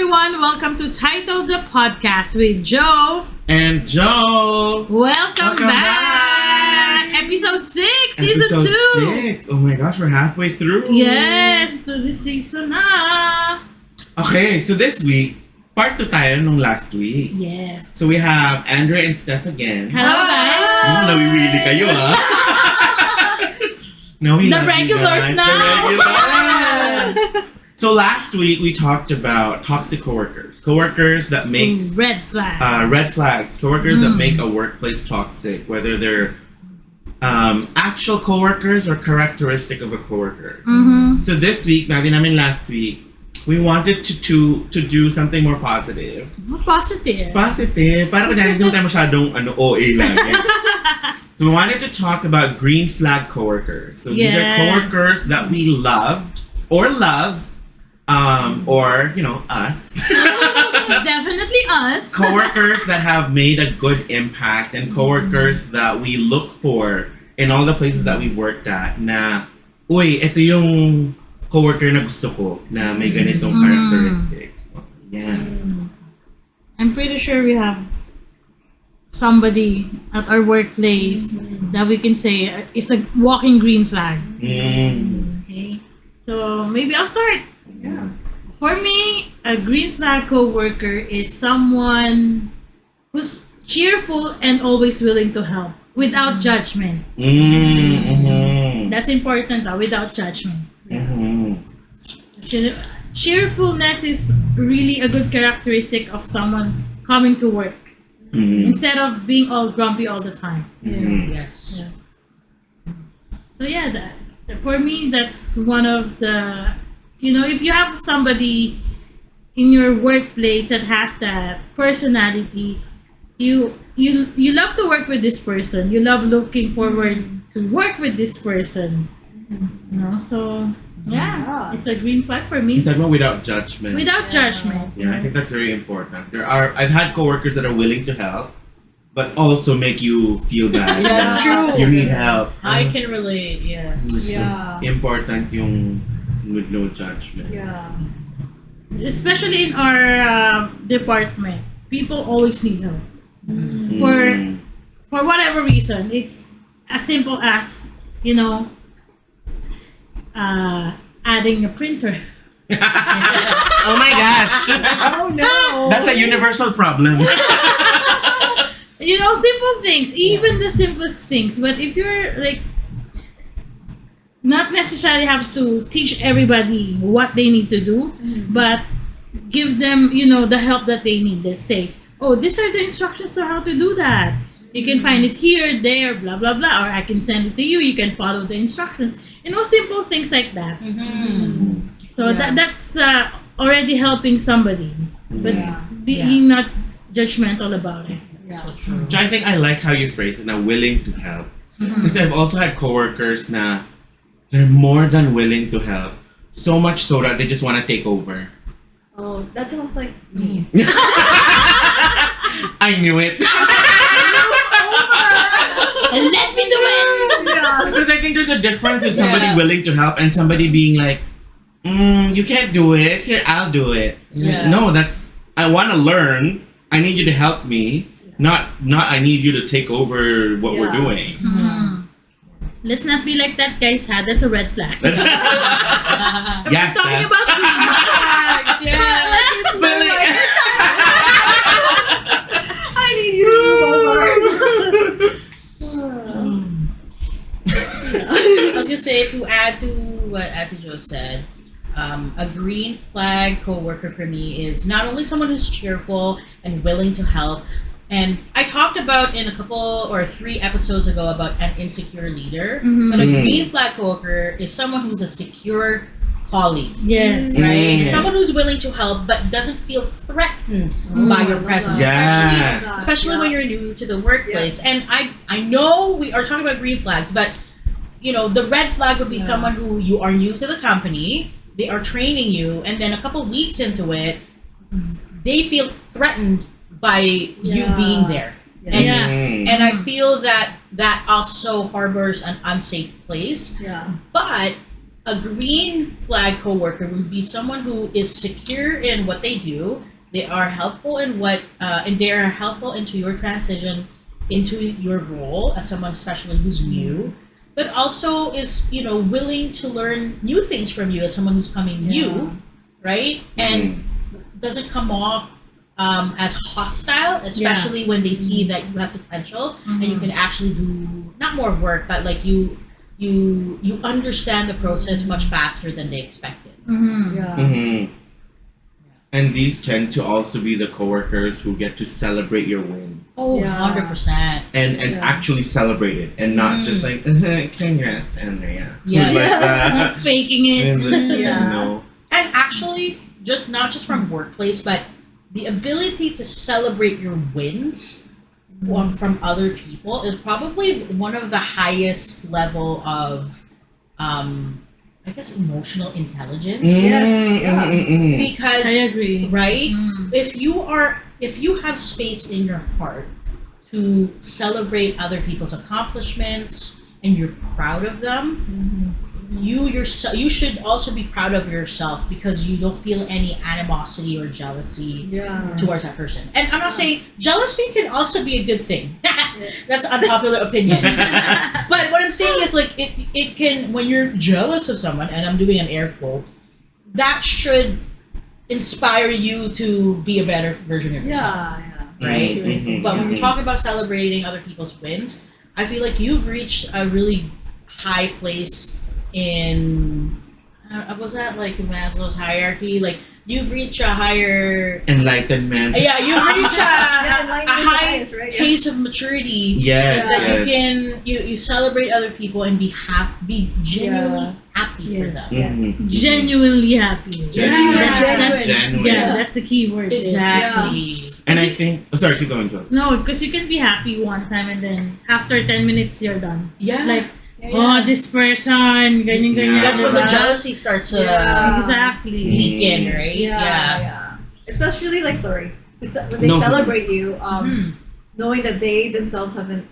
everyone. Welcome to Title the Podcast with Joe and Joe. Welcome back. Episode 6, Season 2. 6. Oh my gosh, we're halfway through. Yes, to the season na. Okay, so this week, part 2 tayo nung last week. Yes. So we have Andrea and Steph again. Hello, guys. Nawiwili kayo, ha? The regulars now. The regulars. So last week we talked about toxic coworkers that make red flags. Coworkers that make a workplace toxic, whether they're actual coworkers or characteristic of a coworker. Mm-hmm. So this week, namin last week, we wanted to do something more positive. Positive. Para kunyari hindi tayo masyadong OA lang. So we wanted to talk about green flag coworkers. So these are coworkers that we loved or love. Or, us. Definitely us. Coworkers that have made a good impact and coworkers that we look for in all the places that we've worked at na, uy, ito yung coworker na gusto ko na may ganitong characteristic. Yeah. I'm pretty sure we have somebody at our workplace that we can say is a walking green flag. Okay. So maybe I'll start. Yeah. For me, a green flag coworker is someone who's cheerful and always willing to help without judgment. That's important, without judgment. So, cheerfulness is really a good characteristic of someone coming to work instead of being all grumpy all the time. Yes. So yeah, for me, that's one of the. If you have somebody in your workplace that has that personality, you love to work with this person. You love looking forward to work with this person. So yeah, it's a green flag for me. It's like without judgment. Without judgment. Yeah, I think that's very important. I've had coworkers that are willing to help, but also make you feel bad. That's true. You need help. I can relate. Yes. It's important yung with no judgment. Yeah. Especially in our department, people always need help. For whatever reason. It's as simple as adding a printer. Oh my gosh! Oh no! That's a universal problem. Simple things, even the simplest things. But if you're not necessarily have to teach everybody what they need to do, but give them, the help that they need. Let's say, these are the instructions on how to do that. You can find it here, there, blah, blah, blah. Or I can send it to you. You can follow the instructions. Simple things like that. So that's already helping somebody. But being not judgmental about it. So true. Which I think I like how you phrase it now, willing to help. Because I've also had coworkers na they're more than willing to help. So much so that they just want to take over. Oh, that sounds like me. I knew it. Let me do it! Because I think there's a difference with somebody willing to help and somebody being like, you can't do it. Here, I'll do it. Yeah. No, I want to learn. I need you to help me. Not I need you to take over what we're doing. Let's not be like that, guys. That's a red flag. Yes, We're talking about green flags. I need you I was gonna say, to add to what Ate Jo said, a green flag coworker for me is not only someone who's cheerful and willing to help. And I talked about in a couple or 3 episodes ago about an insecure leader. But a green flag coworker is someone who's a secure colleague. Yes. Right? Yes. Someone who's willing to help but doesn't feel threatened by your presence. Yes. Especially when you're new to the workplace. And I know we are talking about green flags, but the red flag would be someone who you are new to the company, they are training you, and then a couple weeks into it, they feel threatened by you being there. And I feel that also harbors an unsafe place. Yeah. But a green flag coworker would be someone who is secure in what they do. They are helpful in and they are helpful into your transition into your role as someone, especially who's new, but also is willing to learn new things from you as someone who's coming new, right? And doesn't come off as hostile, especially when they see that you have potential and you can actually do not more work, but like you understand the process much faster than they expected. And these tend to also be the coworkers who get to celebrate your wins. Oh, Yeah. 100%. And actually celebrate it and not just like congrats, Andrea. Yes. Like that. Not faking it. Yeah. No. And actually, not just from workplace, but the ability to celebrate your wins from other people is probably one of the highest level of I guess emotional intelligence. Yes, yeah. Because I agree. right? If you have space in your heart to celebrate other people's accomplishments and you're proud of them, you should also be proud of yourself because you don't feel any animosity or jealousy towards that person. And I'm not saying jealousy can also be a good thing. That's unpopular opinion. But what I'm saying is like it can, when you're jealous of someone, and I'm doing an air quote, that should inspire you to be a better version of yourself. Right? But when we're talking about celebrating other people's wins, I feel like you've reached a really high place in was that like Maslow's hierarchy? Like you've reached a higher enlightenment. Yeah, you've reached a enlightenment is high highest, right? pace of maturity. Yes, That yes. you can you celebrate other people and be genuinely happy for them. Yes. Genuinely happy. Genuine. That's Genuine. yeah, that's the key word. there. Exactly. And I think sorry, keep going, Joe. No, because you can be happy one time and then after 10 minutes you're done. Yeah. Like, oh, this person, ganyan, ganyan. That's when the diba? jealousy starts to Exactly. leak in, right? Yeah. Especially like when they No. celebrate you, knowing that they themselves haven't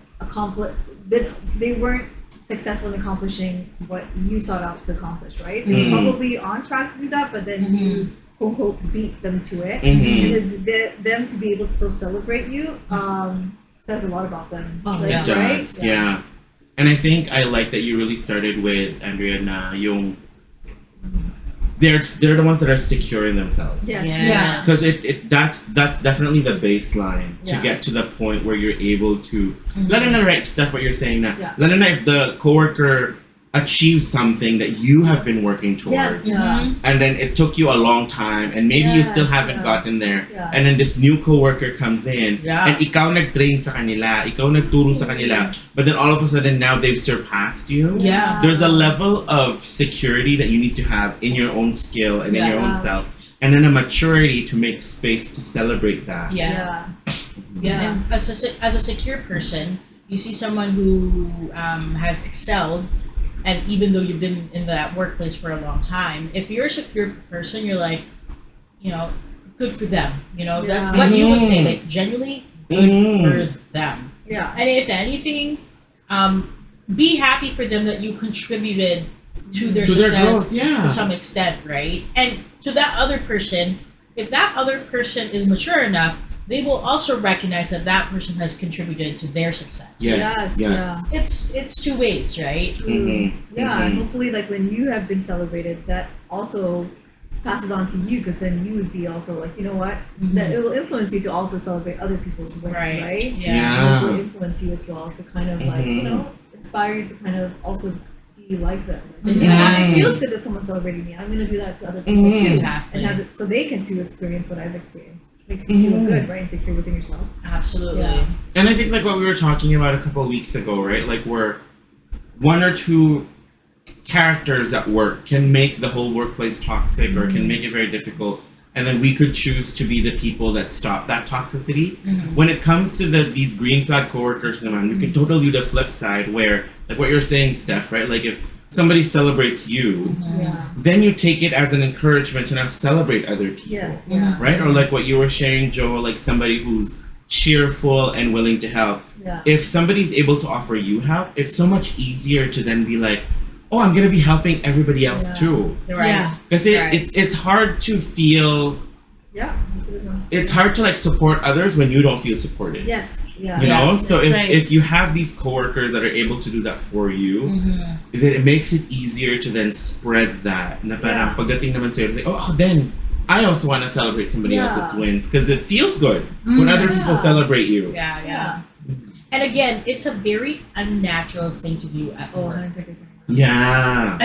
they weren't successful in accomplishing what you sought out to accomplish, right? They were probably on track to do that, but then you quote unquote beat them to it, and then them to be able to still celebrate you says a lot about them. Oh, like, yeah. It does, right? yeah. And I think I like that you really started with Andrea na yung they're the ones that are secure in themselves. Yes. Yeah. Because that's definitely the baseline to Yeah. get to the point where you're able to lalo na right stuff what you're saying na Yeah. lalo na if the coworker achieves something that you have been working towards Yes. Yeah. and then it took you a long time and maybe you still Yes, haven't yeah. gotten there Yeah. and then this new coworker comes in Yeah. and ikaw nag-train sa kanila, ikaw nagturo sa kanila, but then all of a sudden now they've surpassed you. Yeah. There's a level of security that you need to have in your own skill and in your own Yeah. self, and then a maturity to make space to celebrate that. Yeah. Yeah. And as a secure person, you see someone who has excelled, and even though you've been in that workplace for a long time, if you're a secure person, you're like, good for them. That's Yeah. what you would say, like genuinely good for them. Yeah. And if anything, be happy for them that you contributed to their To their success growth, yeah. to some extent, right? And to that other person, if that other person is mature enough, they will also recognize that that person has contributed to their success. Yes. Yes. It's two ways, right? Yeah, and hopefully, like when you have been celebrated, that also passes on to you, because then you would be also like, you know what, that it will influence you to also celebrate other people's wins, right? Yeah. It will influence you as well to kind of like inspire you to kind of also be like them. Like, it feels good that someone's celebrating me. I'm going to do that to other people too, Exactly. and have it so they can too experience what I've experienced, which makes you feel good, right, and secure within yourself. Absolutely. Yeah. And I think like what we were talking about a couple of weeks ago, right? Like where one or two characters at work can make the whole workplace toxic or can make it very difficult, and then we could choose to be the people that stop that toxicity. When it comes to these green flag coworkers, man, we can totally do the flip side where, like what you're saying, Steph, right? Like if somebody celebrates you, Yeah. then you take it as an encouragement to now celebrate other people. Yes. Yeah. Right? Or like what you were sharing, Joe, like somebody who's cheerful and willing to help. Yeah. If somebody's able to offer you help, it's so much easier to then be like, oh, I'm gonna be helping everybody else Yeah. too. Right. Yeah. Because Right. it's hard to feel. Yeah, that's a good one. It's hard to like support others when you don't feel supported. Yes. Yeah. You know, Yeah, so that's if, right. if you have these coworkers that are able to do that for you, Mhm. then it makes it easier to then spread that. Na parang Yeah. pagdating naman sa'yo, like, oh, then I also want to celebrate somebody Yeah. else's wins because it feels good when other people Yeah. celebrate you. Yeah, yeah. And again, it's a very unnatural thing to do at Oh, work. 100%. Yeah.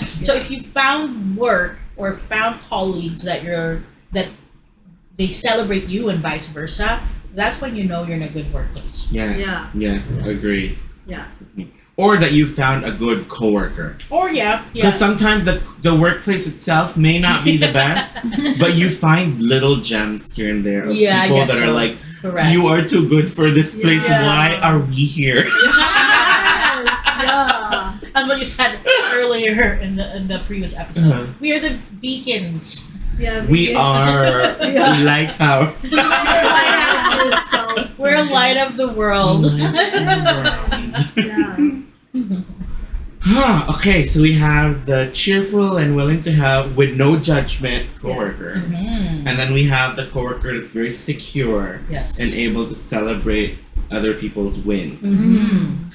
So if you found work or found colleagues that they celebrate you and vice versa, that's when you know you're in a good workplace. Yes. Yeah. Yes. Agreed. Yeah. Or that you found a good coworker. Or yeah. Because sometimes the workplace itself may not be the best, but you find little gems here and there of Yeah, I people guess that are so. like, Correct. you are too good for this place. Yeah. Why are we here? Yes. Yeah. That's what you said earlier in the previous episode. Uh-huh. We are the beacons. Yeah. We are Yeah. lighthouse. We're lighthouses, so We're a light of the world. yeah. Okay, so we have the cheerful and willing to help with no judgment coworker. Mhm. And then we have the coworker that's very secure Yes. and able to celebrate other people's wins. Mhm.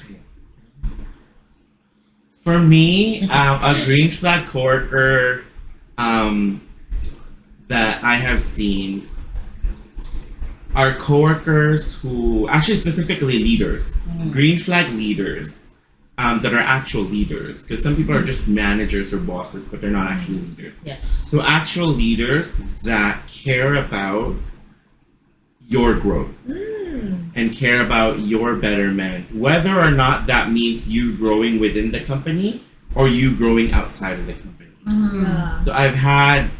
For me, a green flag coworker that I have seen are coworkers who, actually specifically leaders, green flag leaders that are actual leaders. Because some people are just managers or bosses, but they're not actually leaders. Yes. So actual leaders that care about your growth and care about your betterment, whether or not that means you growing within the company or you growing outside of the company. Yeah. So I've had,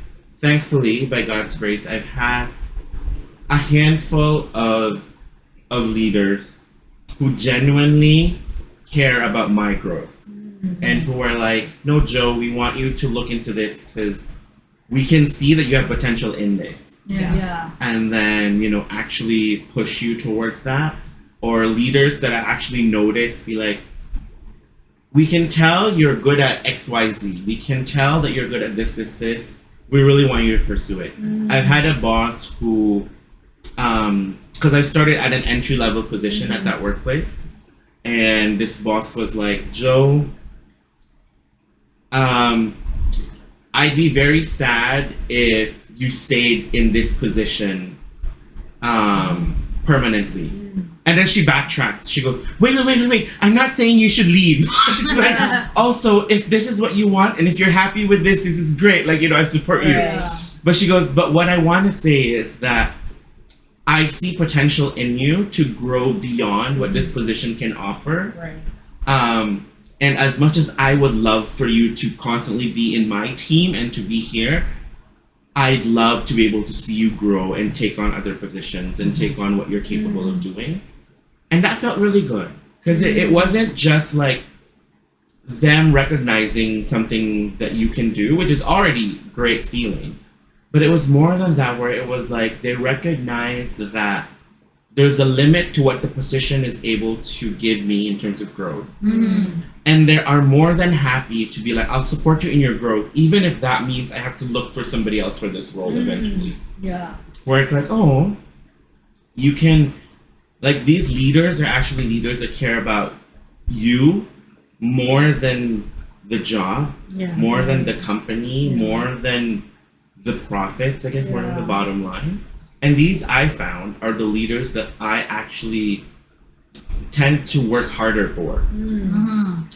thankfully, by God's grace, I've had a handful of leaders who genuinely care about my growth and who are like, no, Joe, we want you to look into this because we can see that you have potential in this. Yeah. And then, actually push you towards that. Or leaders that I actually notice be like, we can tell you're good at XYZ. We can tell that you're good at this. We really want you to pursue it. I've had a boss who, because I started at an entry level position at that workplace, and this boss was like, Joe, I'd be very sad if you stayed in this position permanently. And then she backtracks. She goes, wait. I'm not saying you should leave. She's like, also, if this is what you want and if you're happy with this is great. Like, I support you. Right. But she goes, but what I want to say is that I see potential in you to grow beyond what this position can offer. Right. And as much as I would love for you to constantly be in my team and to be here, I'd love to be able to see you grow and take on other positions and take on what you're capable of doing. And that felt really good. Because it wasn't just like them recognizing something that you can do, which is already great feeling. But it was more than that, where it was like they recognized that there's a limit to what the position is able to give me in terms of growth. And they are more than happy to be like, I'll support you in your growth, even if that means I have to look for somebody else for this role eventually. Yeah. Where it's like, oh, you can, like, these leaders are actually leaders that care about you more than the job, Yeah. more than the company, more than the profits, I guess, more than the Yeah. bottom line. And these, I found, are the leaders that I actually tend to work harder for.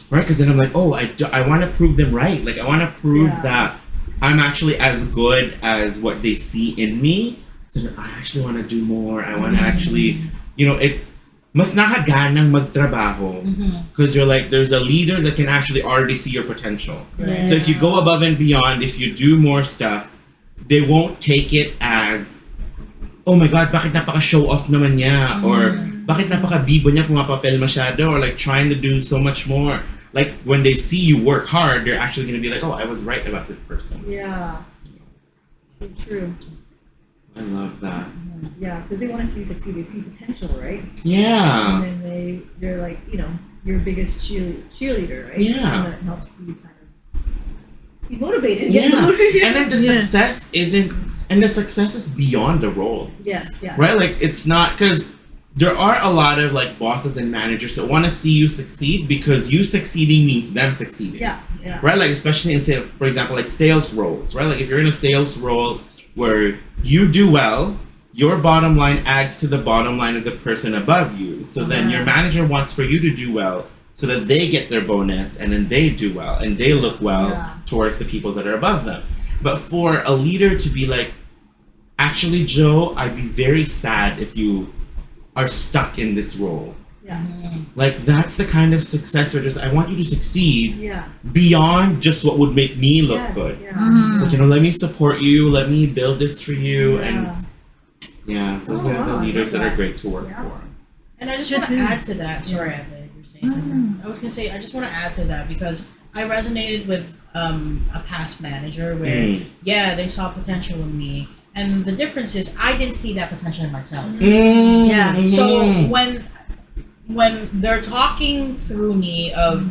Right? Because then I'm like, oh, I want to prove them right. Like, I want to prove Yeah. that I'm actually as good as what they see in me. So that I actually want to do more. I want to actually, it's mas nakaganang magtrabaho. Because you're like, there's a leader that can actually already see your potential. So if you go above and beyond, if you do more stuff, they won't take it as, oh my God, bakit napaka-show off naman niya? Or bakit napaka-bibo niya pumapapel masyado? Or like trying to do so much more. Like when they see you work hard, they're actually going to be like, oh, I was right about this person. Yeah. True. I love that. Yeah, because they want to see you succeed. They see potential, right? Yeah. And then they're like, your biggest cheerleader, right? Yeah. And that helps you kind of be motivated. Yeah. Get motivated. And then the Yeah. success isn't, and the success is beyond the role. Yes, yeah. Right? Like, it's not, because there are a lot of like bosses and managers that want to see you succeed because you succeeding means them succeeding. Yeah, yeah. Right? Like, especially in, say, for example, like sales roles, right? Like, if you're in a sales role where you do well, your bottom line adds to the bottom line of the person above you. So then your manager wants for you to do well so that they get their bonus and then they do well and they look well Yeah. towards the people that are above them. But for a leader to be like, actually, Joe, I'd be very sad if you are stuck in this role. Yeah. Like, that's the kind of success where just, I want you to succeed Yeah. beyond just what would make me look Yes, good. Yeah. Mhm. Like, let me support you, let me build this for you, and those Oh, are the wow, I leaders love that are that. great to work Yeah. for. And I just Should want to we- add to that. Sorry, Eva, you're saying something. I was gonna say I just want to add to that because I resonated with a past manager where they saw potential in me, and the difference is I didn't see that potential in myself. Yeah. So when they're talking through me of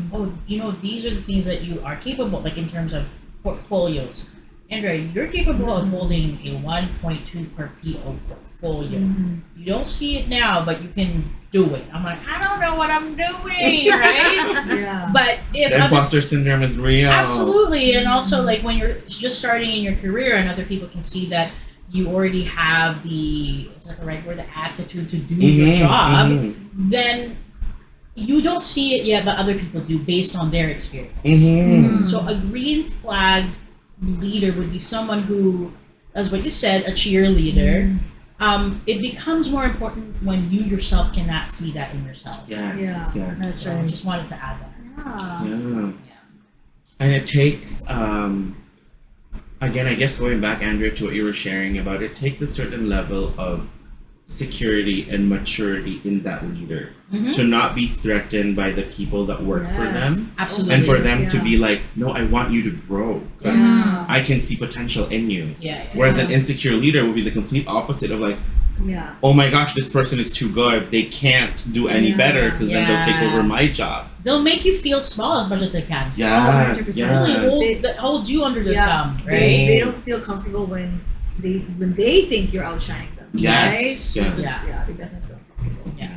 these are the things that you are capable, like in terms of portfolios. Andrea, you're capable of holding a 1.2 per PO portfolio. You don't see it now, but you can do it. I'm like, I don't know what I'm doing, right? Yeah. But if The imposter syndrome is real. absolutely, and also like when you're just starting in your career, and other people can see that you already have is that the right word? The aptitude to do your job. Then you don't see it yet, but other people do based on their experience. So a green flagged leader would be someone who, as what you said, a cheerleader. It becomes more important when you yourself cannot see that in yourself. Yes, Yeah. yes. That's So I right. just wanted to add that. Yeah. Yeah. And it takes, again, I guess going back, Andrea, to what you were sharing about, it takes a certain level of security and maturity in that leader to not be threatened by the people that work for them. Absolutely. And for them to Yeah. be like, no, I want you to grow. 'Cause Yeah. I can see potential in you. Yeah. Whereas an insecure leader would be the complete opposite of like, Yeah. oh my gosh, this person is too good. They can't do any Yeah. better because then they'll take Yeah. over my job. They'll make you feel small as much as they can. Yes, 100%. yes. Really hold you under the Yeah. thumb, right? They don't feel comfortable when they think you're outshining them. Yes, Right? yes. Versus- Yeah. Yeah. They definitely feel comfortable. Yeah.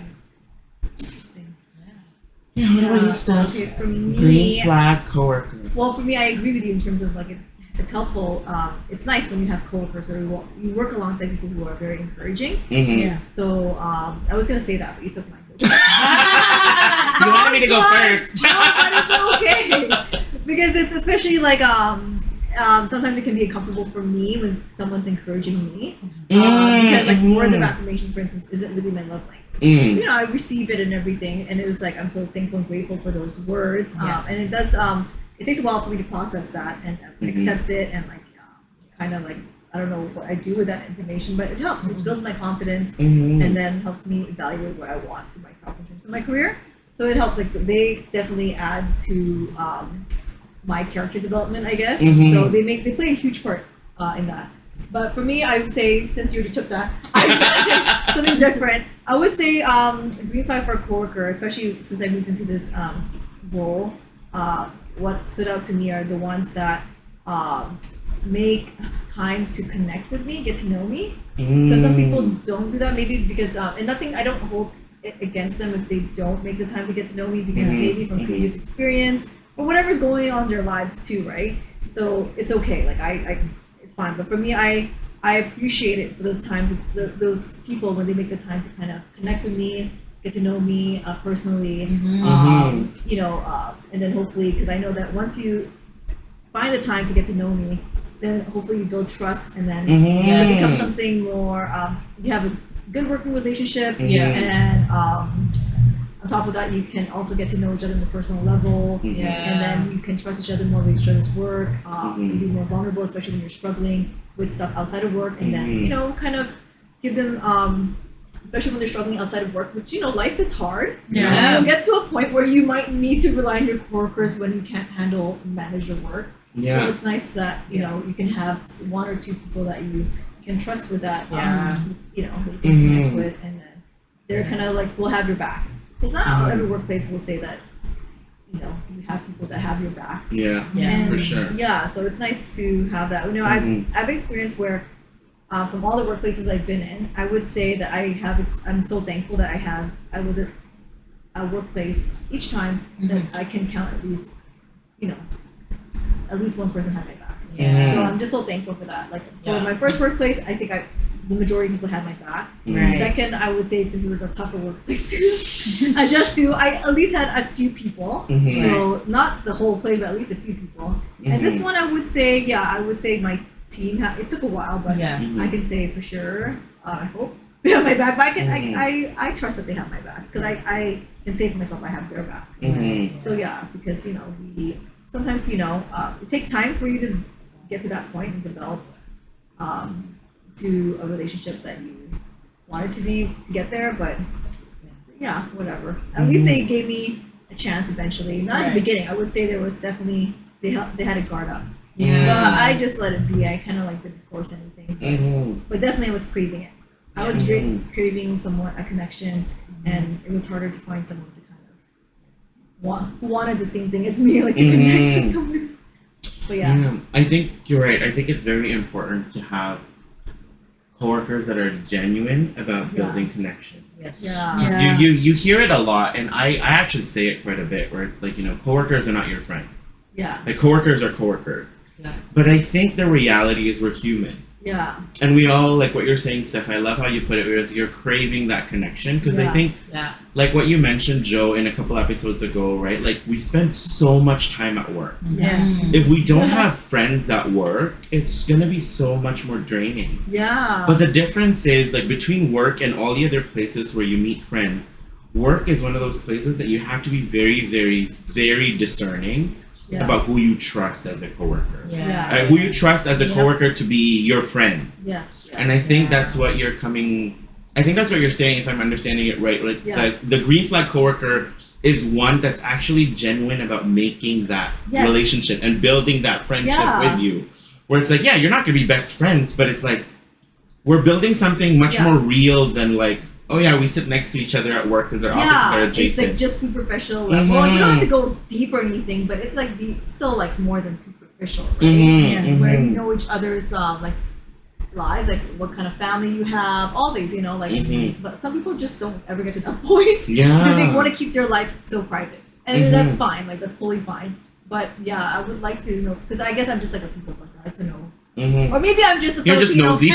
Interesting. Yeah, what about you, Steph? Okay, for me, Green flag coworker. well, for me, I agree with you in terms of like it's helpful. It's nice when you have coworkers or you work alongside people who are very encouraging. Mm-hmm. Yeah. So I was gonna say that, but you took mine. So. You wanted me to go first. No, but it's okay because it's especially like sometimes it can be uncomfortable for me when someone's encouraging me because like words of affirmation, for instance, isn't really my love language. You know, I receive it and everything, and it was like I'm so thankful and grateful for those words. Yeah. And it does. It takes a while for me to process that and accept it and like kind of like I don't know what I do with that information, but it helps. It builds my confidence and then helps me evaluate what I want for myself in terms of my career. So it helps. Like they definitely add to my character development, I guess. So they play a huge part in that. But for me, I would say since you already took that, I would mention something different. I would say green flag for a coworker, especially since I moved into this role. What stood out to me are the ones that make time to connect with me, get to know me. Because some people don't do that, maybe because and nothing. I don't hold it against them if they don't make the time to get to know me because maybe from previous experience or whatever's going on in their lives too, right? So it's okay. Like I it's fine. But for me, I appreciate it for those times, those people when they make the time to kind of connect with me, get to know me personally, you know, and then hopefully, because I know that once you find the time to get to know me, then hopefully you build trust, and then it becomes something more. You have a good working relationship, and on top of that, you can also get to know each other on a personal level, and then you can trust each other more with each other's work, and be more vulnerable, especially when you're struggling with stuff outside of work, and then you know, kind of give them. Especially when they're struggling outside of work, which, you know, life is hard. Yeah. You'll get to a point where you might need to rely on your coworkers when you can't manage your work. Yeah. So it's nice that, you know, you can have one or two people that you can trust with that, you know, who you can connect with, and then they're kind of like, we'll have your back. Because not every workplace will say that, you have people that have your backs. Yeah, Yeah. for sure. Yeah, so it's nice to have that. I've experienced where, from all the workplaces I've been in, I would say that I'm so thankful that I was at a workplace each time that I can count at least one person had my back. Yeah. So I'm just so thankful for that. Like for Yeah. my first workplace, I think the majority of people had my back. Right. Second, I would say since it was a tougher workplace too, I at least had a few people. Mhm. So not the whole place, but at least a few people. And this one, I would say my team. It took a while, but Yeah. I can say for sure. I hope they have my back. But I trust that they have my back because I can say for myself I have their backs. Mhm. So yeah, because we sometimes it takes time for you to get to that point and develop to a relationship that you wanted to get there, but yeah, whatever. At least they gave me a chance eventually. Not at the beginning. I would say there was definitely they had a guard up. Yeah. But I just let it be. I kind of didn't force anything. But definitely I was craving it. I was craving somewhat a connection, and it was harder to find someone to kind of who wanted the same thing as me, like to connect with somebody. But yeah. I think you're right. I think it's very important to have coworkers that are genuine about building connection. Yes. Yeah. 'Cause you hear it a lot, and I actually say it quite a bit, where it's like, coworkers are not your friends. Yeah. Like, coworkers are coworkers. Yeah. But I think the reality is we're human. Yeah. And we all, like what you're saying, Steph, I love how you put it, whereas you're craving that connection. Because I think, Yeah. like what you mentioned, Joe, in a couple episodes ago, right? Like, we spend so much time at work. Yeah. If we don't have friends at work, it's going to be so much more draining. Yeah. But the difference is, like, between work and all the other places where you meet friends, work is one of those places that you have to be very, very, very discerning about who you trust as a coworker. Yeah. Who you trust as a coworker to be your friend. Yes. Yeah. And I think that's what you're saying, if I'm understanding it right. Like, the green flag coworker is one that's actually genuine about making that relationship and building that friendship with you. Where it's like, you're not going to be best friends, but it's like, we're building something much more real than like, oh yeah, we sit next to each other at work because our offices are adjacent. It's like just superficial level. Well, you don't have to go deep or anything, but it's like still like more than superficial, right? Where you know each other's like lives, like what kind of family you have, all these, but some people just don't ever get to that point because they want to keep their life so private, and that's fine. Like that's totally fine. But yeah, I would like to know because I guess I'm just like a people person. I like to know, or maybe I'm just a You're just nosy.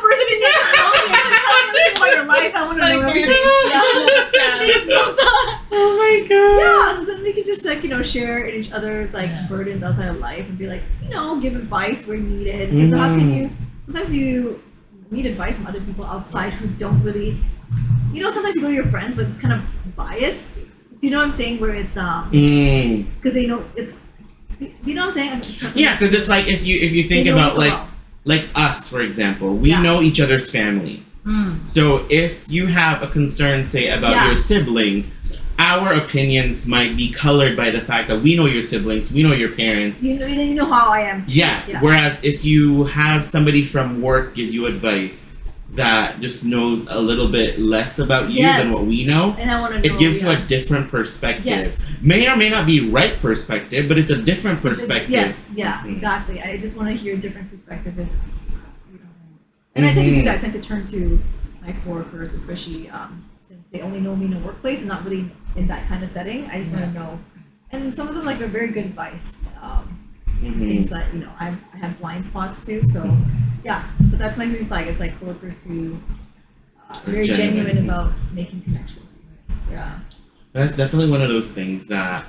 Person in your about your life. I want to know everything. Oh my god. Yeah, so then we can just share in each other's burdens outside of life and be give advice where needed. Because how can you? Sometimes you need advice from other people outside who don't really. Sometimes you go to your friends, but it's kind of biased. Do you know what I'm saying? Where it's because they know it's. Do you know what I'm saying? Yeah, because it's like if you think about like us, for example, we know each other's families. So if you have a concern, say, about your sibling, our opinions might be colored by the fact that we know your siblings, we know your parents. You know how I am too. Yeah. Whereas if you have somebody from work give you advice that just knows a little bit less about you than what we know, and I want to know, it gives you a different perspective. Yes. May or may not be right perspective, but it's a different perspective. Exactly. I just want to hear a different perspective. And I tend to do that. I tend to turn to my coworkers, especially since they only know me in a workplace and not really in that kind of setting. I just want to know. And some of them are very good advice. Things that I have blind spots too. So so that's my green flag. It's coworkers who are very genuine about making connections. Yeah, that's definitely one of those things that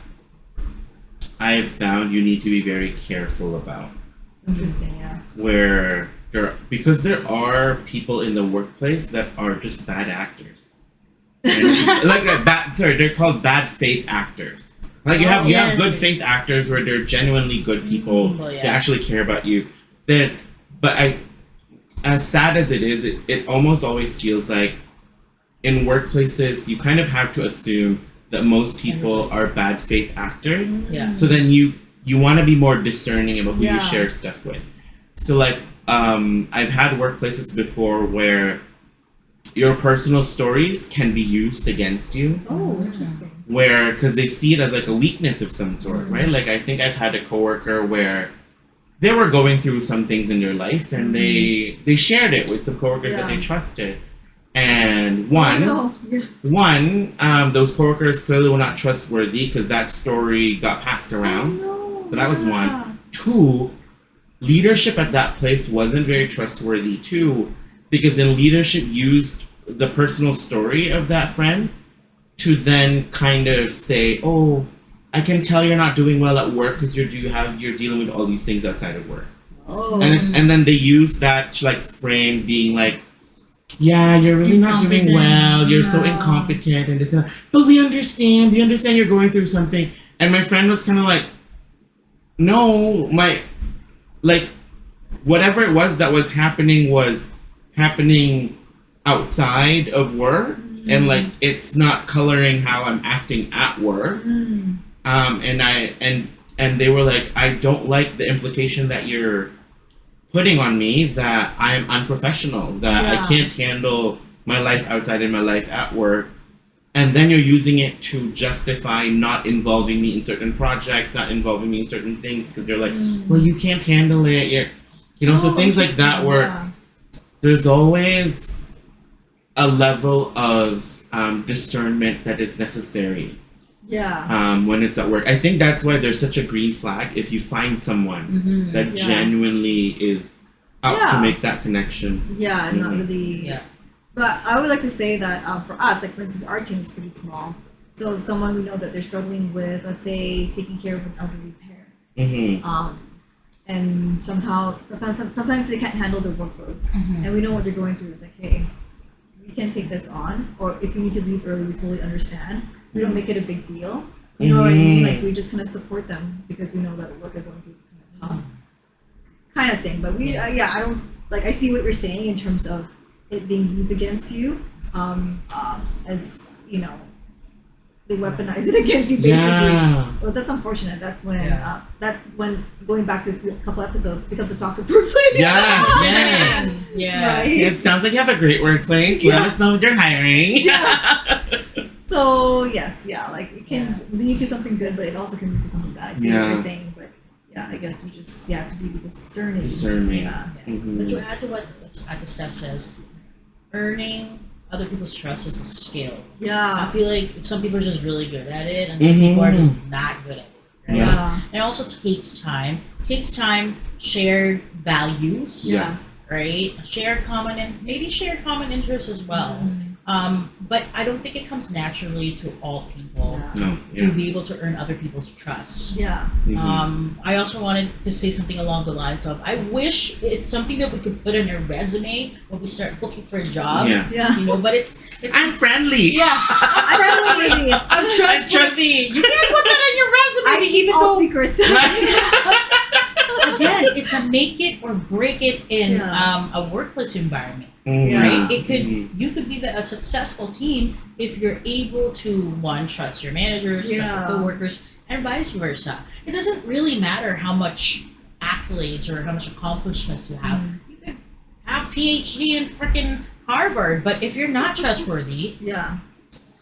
I've found you need to be very careful about. Interesting, yeah. Where because there are people in the workplace that are just bad actors. They're called bad faith actors. Like you have good faith actors where they're genuinely good people. They actually care about you. As sad as it is, it almost always feels like in workplaces you kind of have to assume that most people are bad faith actors. Yeah. So then you want to be more discerning about who you share stuff with. So I've had workplaces before where your personal stories can be used against you. Oh, interesting. Where, because they see it as like a weakness of some sort, right? Like I think I've had a coworker where they were going through some things in their life, and they shared it with some coworkers that they trusted. And those coworkers clearly were not trustworthy because that story got passed around. So that was one. Two, leadership at that place wasn't very trustworthy too, because then leadership used the personal story of that friend to then kind of say, "Oh, I can tell you're not doing well at work because you're dealing with all these things outside of work." Oh. And then they use that to like frame being like, "Yeah, you're really not doing well. You're so incompetent and this and that. But we understand. We understand you're going through something." And my friend was kind of like, "No, whatever it was that was happening outside of work, and like it's not coloring how I'm acting at work." And they were like, "I don't like the implication that you're putting on me that I'm unprofessional, that I can't handle my life outside and my life at work. And then you're using it to justify not involving me in certain projects, not involving me in certain things, because they're like, well, you can't handle it. So things like that where there's always a level of discernment that is necessary. When it's at work. I think that's why there's such a green flag if you find someone that genuinely is out to make that connection. Not really. But I would like to say that for us, like for instance, our team is pretty small. So if someone we know that they're struggling with, let's say, taking care of an elderly parent, and sometimes they can't handle their workload, and we know what they're going through. It's like, hey, you can't take this on, or if you need to leave early, we totally understand. We don't make it a big deal. You know what I mean? Like we just kind of support them because we know that what they're going through is kind of tough, kind of thing. But we, I don't like. I see what you're saying in terms of it being used against you, as they weaponize it against you basically. Well, that's unfortunate. That's when going back to a couple episodes, it becomes a toxic workplace. Right? It sounds like you have a great workplace. Let us know if you're hiring. So yes, like it can lead to something good, but it also can lead to something bad. I see what you're saying, but I guess we just have to be discerning. But to add to what the Steph says, earning other people's trust is a skill. I feel like some people are just really good at it, and some people are just not good at it. Right? And it also takes time. Shared values. Right. Share common interests as well. But I don't think it comes naturally to all people to be able to earn other people's trust. I also wanted to say something along the lines of, I wish it's something that we could put on a resume when we start looking for a job. But it's I'm friendly. I'm friendly. I'm trustworthy. You can't put that on your resume. I keep all secrets. Again, it's a make it or break it in a workplace environment. Right? It could you could be a successful team if you're able to trust your managers, trust your coworkers, and vice versa. It doesn't really matter how much accolades or how much accomplishments you have. You could have PhD in freaking Harvard, but if you're not trustworthy,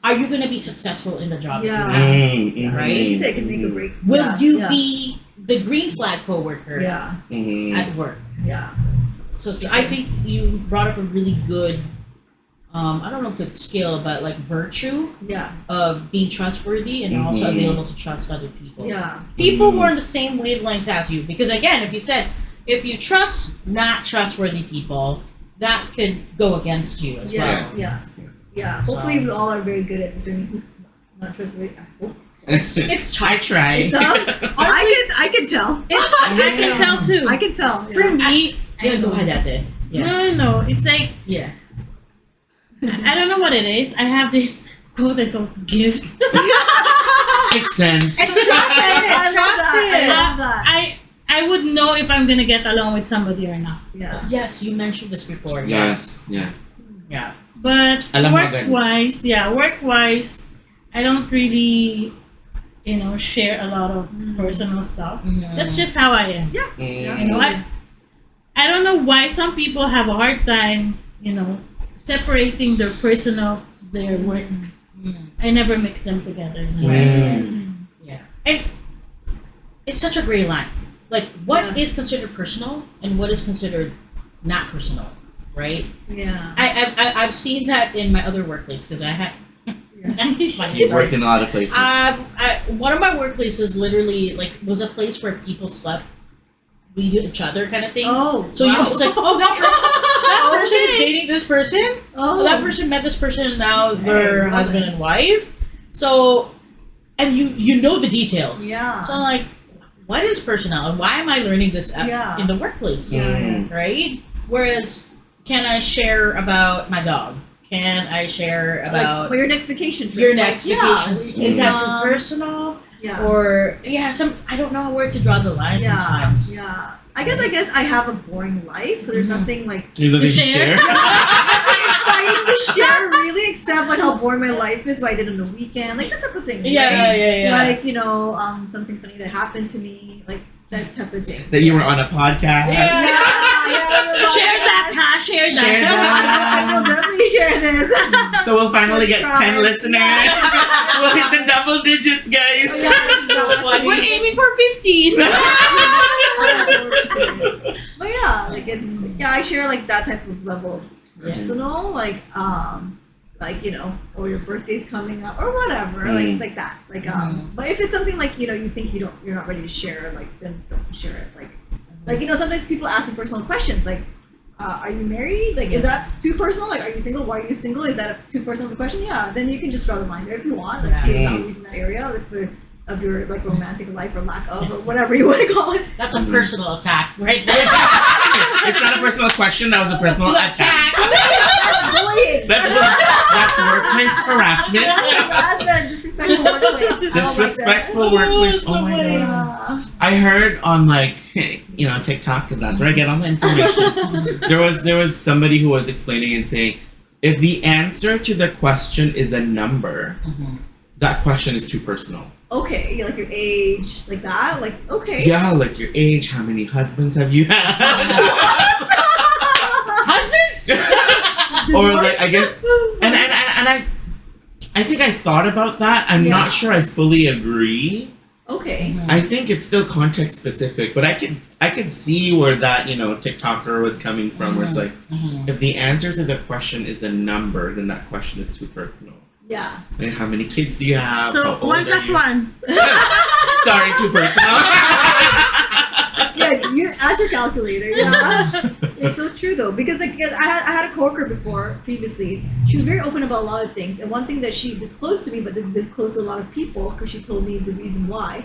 are you going to be successful in the job? Right? You say it can make a break. Will you be the green flag coworker at work? So I think you brought up a really good, I don't know if it's skill, but like virtue of being trustworthy and also available to trust other people. People who are on the same wavelength as you. Because again, if you trust not trustworthy people, that could go against you as well. Hopefully we all are very good at discerning who's not trustworthy. It's I try. I can tell. I can tell too. I can tell. For me, go ahead at it. No. It's like I don't know what it is. I have this quote unquote gift. 6 cents. I trust it. I love that. I would know if I'm gonna get along with somebody or not. Yes, you mentioned this before. Yes. But work-wise, I don't really, share a lot of personal stuff. That's just how I am. I don't know why some people have a hard time, separating their personal, their work. I never mix them together. Yeah. And it's such a gray line. Like, what is considered personal and what is considered not personal, right? Yeah. I've seen that in my other workplace because I had. You've worked in a lot of places. One of my workplaces literally was a place where people slept with each other, kind of thing. Oh, so wow. it's like, oh, that person is dating this person. Oh, That person met this person, and now they're Hey, husband and wife. So, and you know the details. Yeah. So I'm like, what is personnel, and why am I learning this in the workplace? Yeah. Right. Whereas, can I share about my dog? Can I share about your next vacation trip? your next Like, vacation? yeah, Is that too personal? Yeah. Or I don't know where to draw the line sometimes. Yeah. I guess I have a boring life, so there's nothing like You To share? exciting to share really, except like how boring my life is, what I did on the weekend, like that type of thing. Yeah. Like, something funny that happened to me, like that type of thing. That you were on a podcast. Share that, huh? Share that. Share that. I will definitely share this. So we'll finally get 10 Subscribe. listeners. We'll hit the double digits, guys. So funny. We're aiming for 15. But yeah, like I share like that type of level of personal, like or your birthday's coming up or whatever, like that. Like but if it's something like you think you're not ready to share, like then don't share it. Like sometimes people ask me personal questions like are you married? Like, is that too personal? Like, are you single? Why are you single? Is that too personal of a question? Yeah, then you can just draw the line there if you want. Like, create boundaries in that area of your like romantic life or lack of or whatever you want to call it. That's a personal attack, right there. It's not a personal question. That was a personal attack. Bullying. That's workplace harassment. Harassment, disrespectful workplace. Disrespectful workplace. Oh my god. Yeah. I heard on TikTok, because that's where I get all my information. there was somebody who was explaining and saying, if the answer to the question is a number, that question is too personal. Okay, like your age, like that, like okay. Yeah, like your age, how many husbands have you had? Husbands? Or like I guess, and I think I thought about that. I'm not sure I fully agree. Okay. I think it's still context specific, but I could see where that TikToker was coming from, where it's like, if the answer to the question is a number, then that question is too personal. Yeah. Like, how many kids do you have? So How old 1 are plus you? 1. Sorry, too personal. Yeah, you ask your calculator. Yeah, it's so true though, because like I had a coworker previously. She was very open about a lot of things, and one thing that she disclosed to me, but didn't disclose to a lot of people, because she told me the reason why,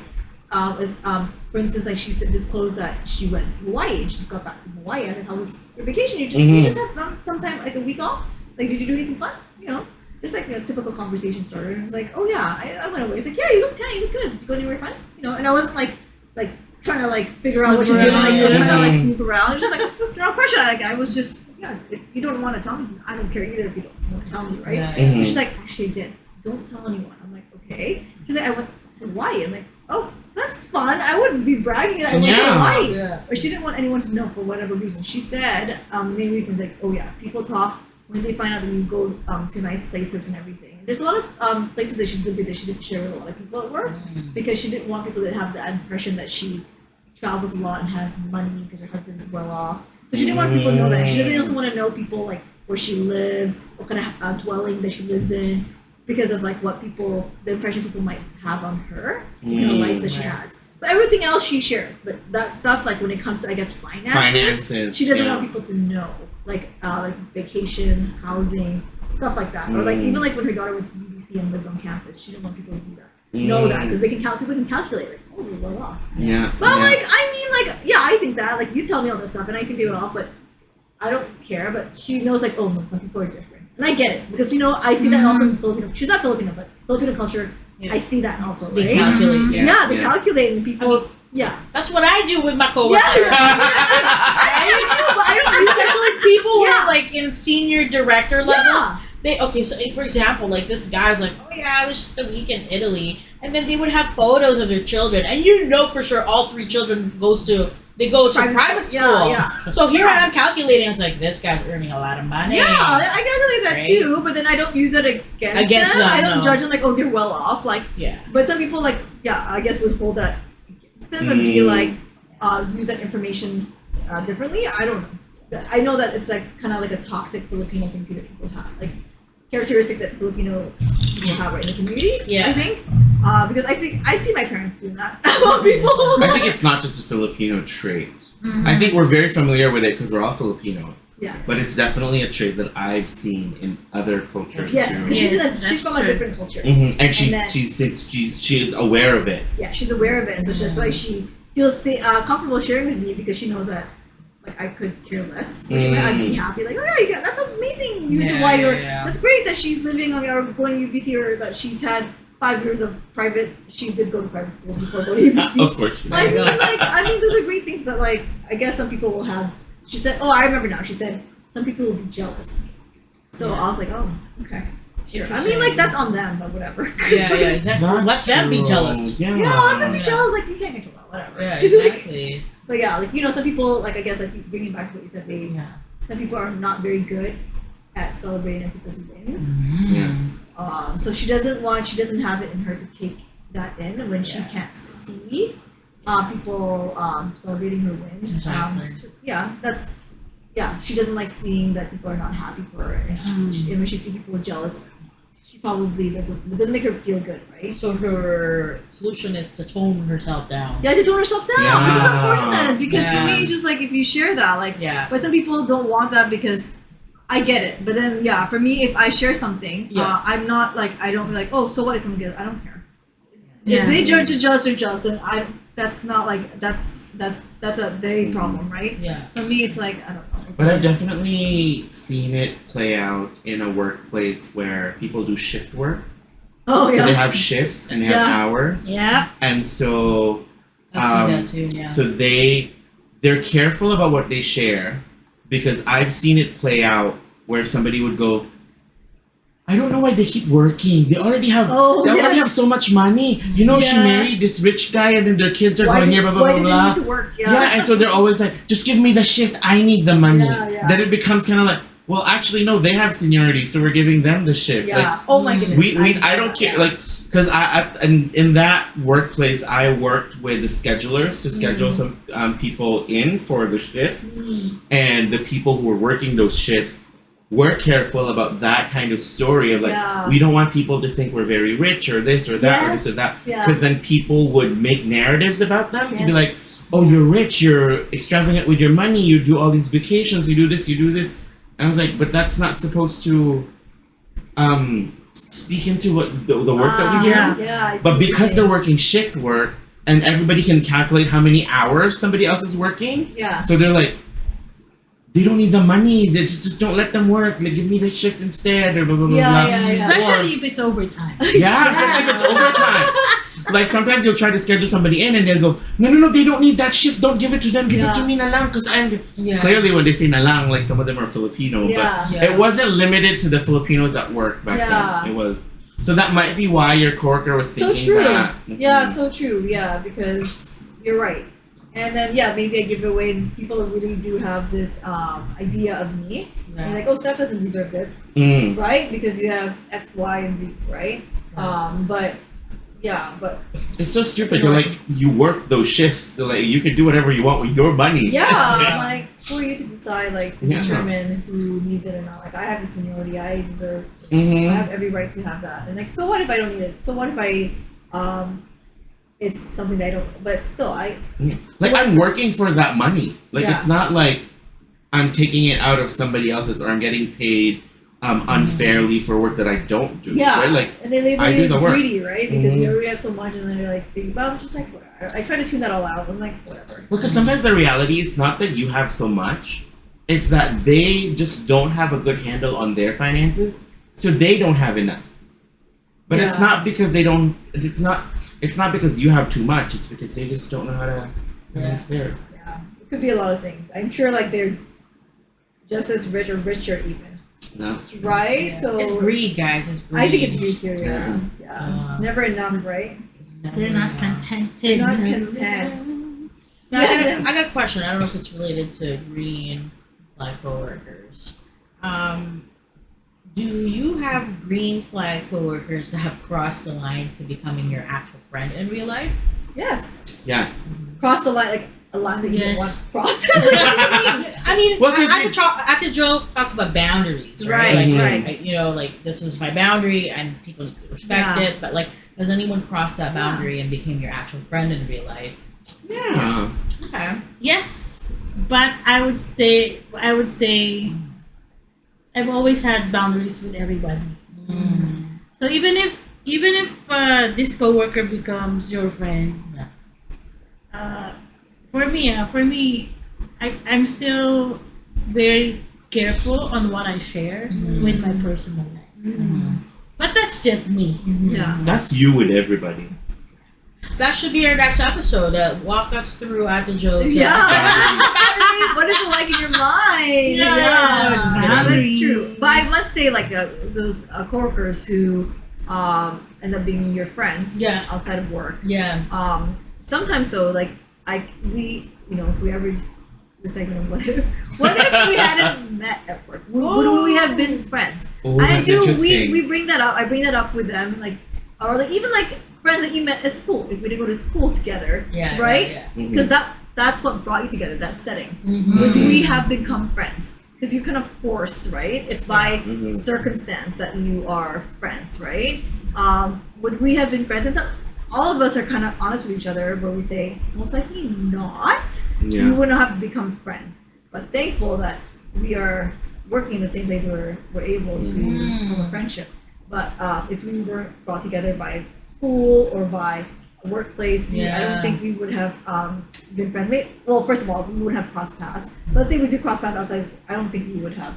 is for instance, like she disclosed that she went to Hawaii and she just got back from Hawaii. I said, "How was your vacation? You just have some time, like a week off? Like, did you do anything fun? Just like a typical conversation starter." And I was like, "Oh yeah, I went away." It's like, "Yeah, you look tan, you look good. Did you go anywhere fun?" And I wasn't like trying to like figure out what you're doing, like trying to like snoop around. It's just like no pressure. Like I was just if you don't want to tell me, I don't care either if you don't want to tell me, right? She's like, "Actually, I did. Don't tell anyone." I'm like, "Okay." She's like, "I went to Hawaii." I'm like, "Oh, that's fun. I wouldn't be bragging that I went to Hawaii." Yeah. Or she didn't want anyone to know for whatever reason. She said the main reason is like, "Oh yeah, people talk when they find out that you go to nice places and everything." And there's a lot of places that she's been to that she didn't share with a lot of people at work because she didn't want people to have the impression that she travels a lot and has money because her husband's well off. So she didn't want people to know that. She doesn't also want to know people like where she lives, what kind of dwelling that she lives in, because of like the impression people might have on her, the life that she has. But everything else she shares. But that stuff, like when it comes to, I guess, finances she doesn't want people to know. Like vacation, housing, stuff like that. Or like even like when her daughter went to UBC and lived on campus, she didn't want people to do that. Know that because people can calculate it. Oh, blah blah. Yeah. But like I think that like you tell me all that stuff and I can do it all, but I don't care. But she knows like, oh no, some people are different, and I get it because I see that also in Filipino. She's not Filipino, but Filipino culture. Yeah. I see that also. They right? calculate. They calculate and people. That's what I do with my coworkers. I do too, but I don't. Especially people who are like in senior director levels. Yeah. So for example, like this guy's like, oh yeah, I was just a week in Italy, and then they would have photos of their children, and for sure all 3 children goes to they go to private school. Yeah. So here I am calculating. It's like this guy's earning a lot of money. Yeah, I calculate that Right? too, but then I don't use it against them. I don't judge them like, oh, they're well off. Like, Yeah. but some people like, I guess would hold that against them and be like, use that information differently. I don't know. I know that it's like kind of like a toxic Filipino thing too that people have, like characteristic that Filipino people have right in the community. Yeah. I think because I think I see my parents doing that. People. I think it's not just a Filipino trait. I think we're very familiar with it because we're all Filipinos. Yeah. But it's definitely a trait that I've seen in other cultures Yes, too. because Yes, she's from that's a true. different culture. And And she then- she's aware of it. Yeah, she's aware of it, so that's why she feels comfortable sharing with me because she knows that like I could care less. So I'd be happy, like, oh yeah, you got, that's amazing. You Yeah, why you're yeah. that's great that she's living on or going to UBC or that she's had 5 years of private. She did go to private school before going to UBC. Of course. I mean, those are great things, but like, I guess some people will have. She said, "Oh, I remember now." She said some people will be jealous. So I was like, "Oh, okay, sure." I mean, like that's on them, but whatever. Yeah, exactly. Let them be jealous. Yeah. Yeah, let them be Yeah. jealous. Like you can't control that. Whatever. Yeah, She's like- exactly. but yeah, like some people, like I guess, like bringing back to what you said, Yeah. some people are not very good at celebrating other people's wins. Yes. So she doesn't have it in her to take that in when she can't see people celebrating her wins. Exactly. She doesn't like seeing that people are not happy for her, and, and when she sees people jealous, she probably it doesn't make her feel good, right? So her solution is to tone herself down. Yeah, to tone herself down, which is important then, because for Yeah. me, just like if you share that, like, Yeah. but some people don't want that because I get it. But then, yeah, for me, if I share something, Yeah. I'm not like I don't be like, oh, so what if someone gets? I don't care. Yeah. If they judge are jealous, they're jealous, and that's not like that's a they problem, right? Yeah. For me, it's like I don't know. It's But like, I've definitely seen it play out in a workplace where people do shift work. oh So yeah, they have shifts and they have Yeah. hours. Yeah. And so I've seen that too. Yeah. so they're careful about what they share because I've seen it play out where somebody would go, I don't know why they keep working. They already have so much money. You know, she Yeah. married this rich guy and then their kids are why going did, here, blah blah why blah did blah. they need to work? Yeah, and so they're always like, just give me the shift. I need the money. Yeah, yeah. Then it becomes kind of like, well, actually, no, they have seniority, so we're giving them the shift. Yeah. Like, Oh my goodness. I don't care, like, because in that workplace, I worked with the schedulers to schedule some people in for the shifts, and the people who were working those shifts were careful about that kind of story of like, Yeah. we don't want people to think we're very rich or this or that or this or that, Yeah. because then people would make narratives about them to be like, Yes. oh, you're rich, you're extravagant with your money, you do all these vacations, you do this, you do this. And I was like, but that's not supposed to speak into what the work that we do. Yeah. Yeah. I see But what you're because they're saying. working shift work and everybody can calculate how many hours somebody else is working, Yeah. so they're like, they don't need the money, they just don't let them work, like give me the shift instead or blah blah blah Yeah, blah. yeah, yeah. Especially if it's overtime. Yeah, especially if it's overtime. Like sometimes you'll try to schedule somebody in and they'll go, no, they don't need that shift. Don't give it to them. Give it to me na lang because I'm. Yeah. Clearly, when they say na lang, like some of them are Filipino, Yeah. but Yeah. it wasn't limited to the Filipinos at work back Yeah. then. It was. So that might be why your coworker was So thinking true. that. Yeah, so true. Yeah, because you're right. And then maybe I give it away. And people really do have this idea of me. And like, oh, Steph doesn't deserve this, Mm. right? Because you have X, Y, and Z, right? But It's so stupid. You're like, you work those shifts, so like you can do whatever you want with your money. yeah, like who are you to decide, like to Yeah. determine who needs it or not? Like I have the seniority, I deserve. I Mm-hmm. have every right to have that. And like, so what if I don't need it? So what if I, it's something that I don't. But still, Like I'm working for that money. Like Yeah. it's not like I'm taking it out of somebody else's or I'm getting paid unfairly for work that I don't do. Yeah, Right? Like and they label I you do as the work. greedy, right? Because Mhm. you already have so much, and then you're like, well, I'm just like, whatever. I try to tune that all out. I'm like, whatever. because sometimes the reality is not that you have so much, it's that they just don't have a good handle on their finances, so they don't have enough. But it's Yeah. not because they don't. It's not because you have too much. It's because they just don't know how to manage theirs. Yeah, it could be a lot of things. I'm sure, like they're just as rich or richer, even, No. right? Yeah. So It's greed, guys. It's greed. I think it's greed too. Yeah, Yeah. it's never enough, right? It's never They're not enough. contented. They're not content. Now, I got a question. I don't know if it's related to green flag coworkers. Do you have green flag coworkers that have crossed the line to becoming your actual friend in real life? Yes. Yes. Cross the line, like a line that you don't want Yes. crossed. I mean, Well, 'cause Ate Jo talks about boundaries, right? Right, Mhm. right. Like, you know, like this is my boundary and people need to respect Yeah. it. But like, has anyone crossed that boundary and became your actual friend in real life? Yeah. Okay. Yes, but I would say I've always had boundaries with everybody. So even if this coworker becomes your friend, for me, I'm still very careful on what I share with my personal life. But that's just me. Yeah. That's you with everybody. That should be our next episode. Walk us through Ate Jo's. Yeah. What is it like in your mind? Yeah. That's true. But I must say, like those coworkers who end up being your friends Yeah. outside of work. Yeah. Sometimes though, like if we ever do a segment of what if we hadn't met at work? Would we have been friends? Oh, And I that's do. interesting. We bring that up. I bring that up with them, like, or like even like friends that you met at school. If we didn't go to school together, Yeah. right? Yeah. Mhm. Because that's what brought you together. That setting. Mhm. Would we have become friends? Because you kind of force, right? It's by Mhm. circumstance that you are friends, right? Would we have been friends? And so all of us are kind of honest with each other, where we say most likely not. We Yeah. wouldn't have become friends. But thankful that we are working in the same place where we're able to have a friendship. But if we were brought together by school or by a workplace, I don't think we would have been friends. Well, first of all, we wouldn't have crossed paths. Let's say we do cross paths outside. I don't think we would have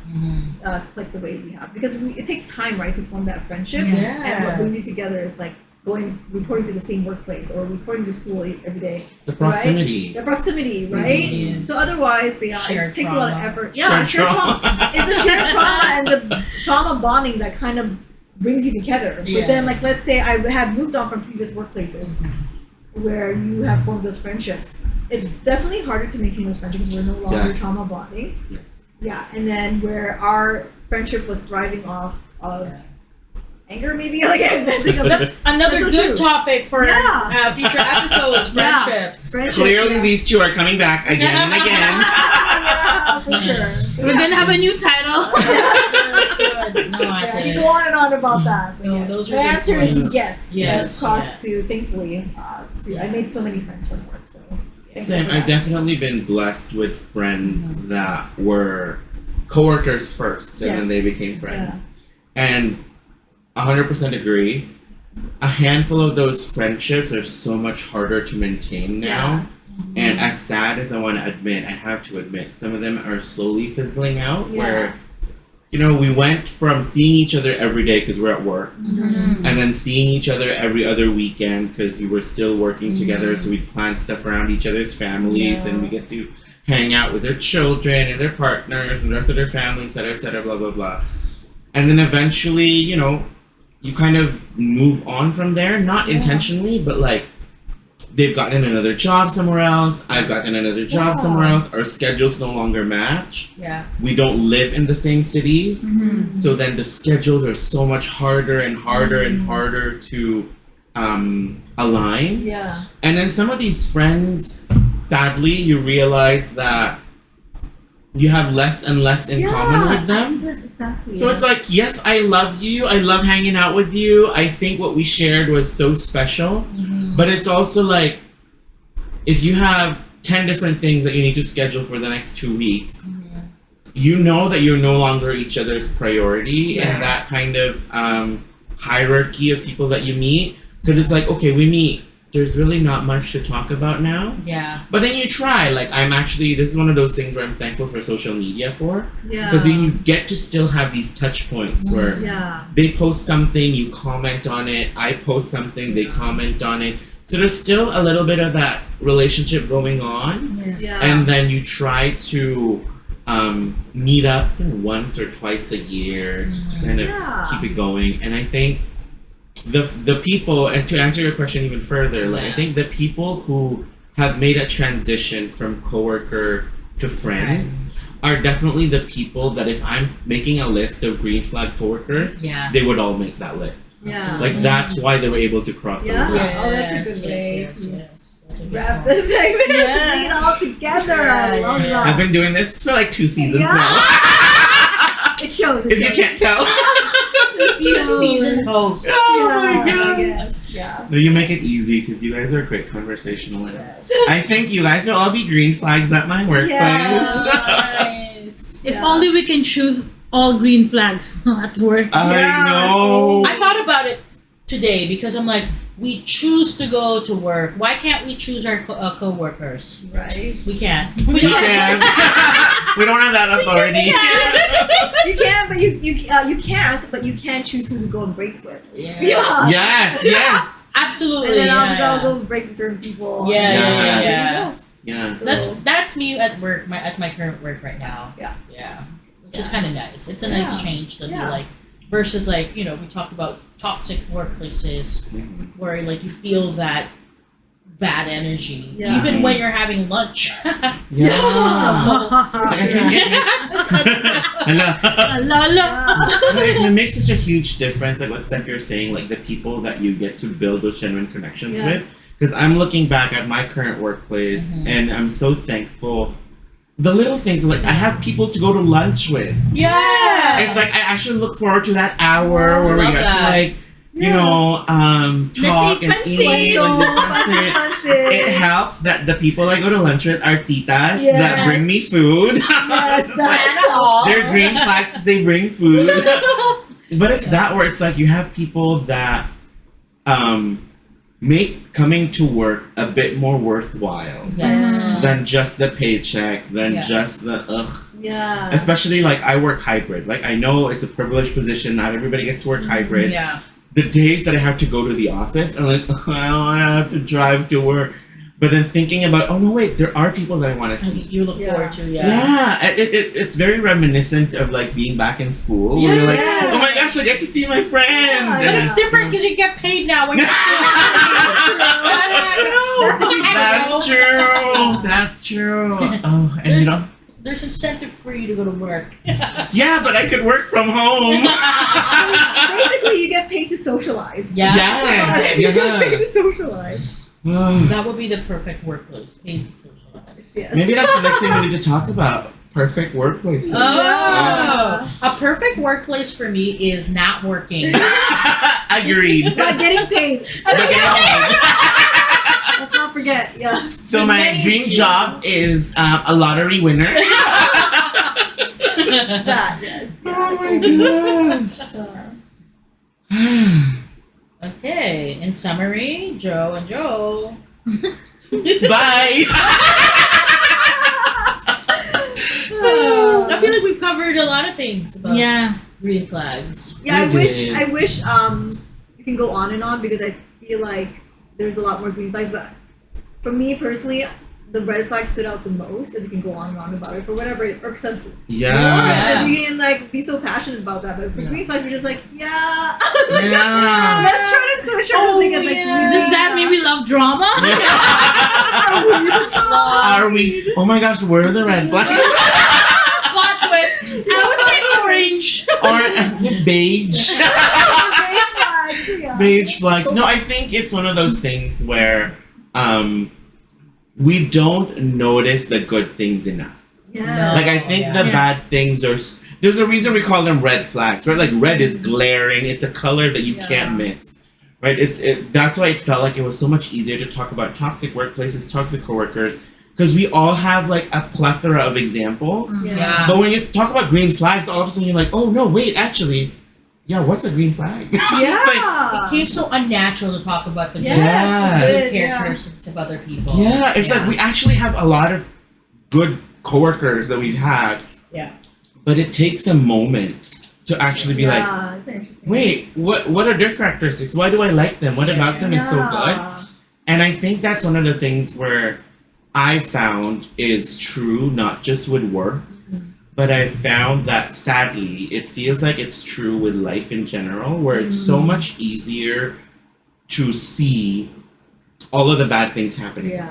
clicked the way we have, because it takes time, right, to form that friendship. Yeah. And what brings you together is like reporting to the same workplace or reporting to school every day. The proximity. The proximity, right? Yes. So otherwise, Shared it takes a lot of trauma. effort. Yeah, shared trauma. It's a shared trauma and the trauma bonding that kind of brings you together. Yeah. But then, like, let's say I have moved on from previous workplaces where you have formed those friendships. It's definitely harder to maintain those friendships because we're no longer Yes. trauma bonding. Yes. Yeah, and then where our friendship was thriving off of anger, maybe. Like, I think of That's another That's so good true. topic for Yeah. future episodes. Yeah. Friendships. friendships, Clearly, yeah. these two are coming back again and again. Yeah, for sure. We're gonna have a new title. That's good. No, Yeah, Ate. you go on and on about that. But No, yes. those are the good answer points. is yes. Yes, It's crossed to, thankfully, I made so many friends from work. So thankful Same. for I've that. definitely been blessed with friends that were coworkers first, and then Yes. they became friends. And 100% agree. A handful of those friendships are so much harder to maintain now. And as sad as I want to admit, I have to admit, some of them are slowly fizzling out. Yeah. Where, we went from seeing each other every day because we're at work, Mm-hmm. and then seeing each other every other weekend because we were still working together. So we'd plan stuff around each other's families, and we get to hang out with their children and their partners and the rest of their family, et cetera, blah, blah, blah. And then eventually, you kind of move on from there, not intentionally, but like they've gotten another job somewhere else. I've gotten another job somewhere else. Our schedules no longer match. Yeah. We don't live in the same cities. So then the schedules are so much harder and harder and harder to align. Yeah. And then some of these friends, sadly, you realize that you have less and less in common with them. Yes, exactly. So it's like, yes, I love you. I love hanging out with you. I think what we shared was so special. But it's also like, if you have 10 different things that you need to schedule for the next 2 weeks, you know that you're no longer each other's priority in that kind of hierarchy of people that you meet. Because it's like, okay, we meet. There's really not much to talk about now. Yeah. But then you try. Like, this is one of those things where I'm thankful for social media for. yeah. Because you get to still have these touch points where Yeah. they post something, you comment on it. I post something, they comment on it. So there's still a little bit of that relationship going on. Yeah. And then you try to meet up once or twice a year just to kind of keep it going. And I think the people, and to answer your question even further, like I think the people who have made a transition from coworker to friends are definitely the people that if I'm making a list of green flag coworkers, Yeah. they would all make that list. Yeah. Like that's why they were able to cross Yeah. over. Oh, that's a good way yes, to yes. That's a good wrap point. this segment to Yeah. bring it all together. I Yeah, love yeah. that. I've been doing this for like 2 seasons Yeah. now. It shows. It If you shows. can't tell. Be a seasoned host. Oh my Yeah, god. Yes. Yeah. No, you make it easy because you guys are great conversationalists. Yes. I think you guys will all be green flags at my workplace. Nice. If Yeah. only we can choose all green flags at work. I Yeah. know. I thought about it today because I'm like, we choose to go to work. Why can't we choose our co-workers? Right. We can't. We can't. We don't have that authority. You can, but you can't, but you can choose who to go on breaks with. Yeah. Yeah. Yes, yes. Absolutely. And then yeah, obviously I'll yeah. go on breaks with certain people. Yeah, yeah, yeah. Yeah. So- That's me at work. At my current work right now. Yeah. Yeah. Which is kind of nice. It's a nice Yeah. change to be Yeah. like versus like we talk about toxic workplaces where like you feel that bad energy Yeah. even when you're having lunch. Yeah. Yeah. Hello. La la. It makes such a huge difference, like what Steph you're saying, like the people that you get to build those genuine connections Yeah. with. Because I'm looking back at my current workplace and I'm so thankful. The little things, like I have people to go to lunch with. Yeah. It's like I actually look forward to that hour where we Love get that. to like, talk and Let's eat. eat and It helps that the people I go to lunch with are titas that Yes. bring me food. Yes, It's like, Santa all. they're green flags, they bring food. But it's that where it's like you have people that make coming to work a bit more worthwhile Yes. than just the paycheck, than Yeah. just the ugh. Yeah. Especially like I work hybrid. Like I know it's a privileged position, not everybody gets to work hybrid. Yeah. The days that I have to go to the office, I'm like, I don't want to have to drive to work. But then thinking about, oh no, wait, there are people that I want to see. You look Yeah. forward to Yeah, it's very reminiscent of like being back in school. Where you're like, Yeah. oh my gosh, I get to see my friend. Yeah, But it's different because you get paid now when you're That's true. That's true. Oh, and you know, There's incentive for you to go to work. yeah, but I could work from home. Basically, you get paid to socialize. Yeah. Yeah, You get paid yeah. to socialize. That would be the perfect workplace. Paid to socialize. Yes. Maybe that's the next thing we need to talk about. Perfect workplaces. Oh, a perfect workplace for me is not working. Agreed. But getting paid. But yeah. Let's not forget. Yeah. So my Many dream students. job is a lottery winner. That, yes. Oh my gosh. Okay. In summary, Joe and Joe. Bye. I feel like we've covered a lot of things about Yeah. green flags. Yeah, You I did. wish you can go on and on because I feel like there's a lot more green flags, but for me personally, the red flag stood out the most, and we can go on and on about it for whatever it irks us more, Yeah. and we can like be so passionate about that. But for green flags, we're just like, yeah, Yeah. let's try to switch everything and like. yeah. really- Does that mean we love drama? Are we the drama? Are we? Oh my gosh, where are the red flags? Plot twist. I would say orange. Or beige. Beige flags, yeah. Beige flags. No, I think it's one of those things where we don't notice the good things enough. Yeah. Like I think the Yeah. bad things are. There's a reason we call them red flags, right? Like red is glaring. It's a color that you Yeah. can't miss, right? That's why it felt like it was so much easier to talk about toxic workplaces, toxic coworkers, because we all have like a plethora of examples. Yeah. But when you talk about green flags, all of a sudden you're like, oh no, wait, actually, yeah, what's a green flag? It's like, Yeah. It became so unnatural to talk about the Yes, Yeah. it good is, yeah. characteristics of other people. yeah, it's like we actually have a lot of good coworkers that we've had. Yeah. But it takes a moment to actually be like, Yeah, it's interesting. wait, what are their characteristics? Why do I like them? What about them is so good? Yeah. And I think that's one of the things where I found is true, not just with work, but I found that sadly, it feels like it's true with life in general, where it's so much easier to see all of the bad things happening. Yeah.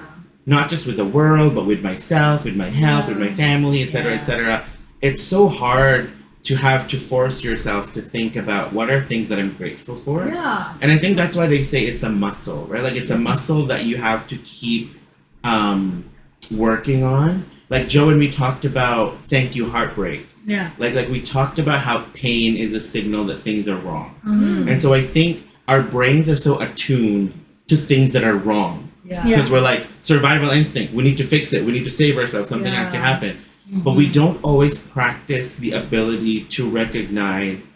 not just with the world, but with myself, with my health, with my family, etc., etc. It's so hard to have to force yourself to think about what are things that I'm grateful for. Yeah. And I think that's why they say it's a muscle, right? Like it's a muscle that you have to keep working on. Like Joe and me talked about thank you heartbreak. Yeah. Like we talked about how pain is a signal that things are wrong. Mm-hmm. And so I think our brains are so attuned to things that are wrong. Yeah. Because we're like survival instinct. We need to fix it. We need to save ourselves. Something has to happen. But we don't always practice the ability to recognize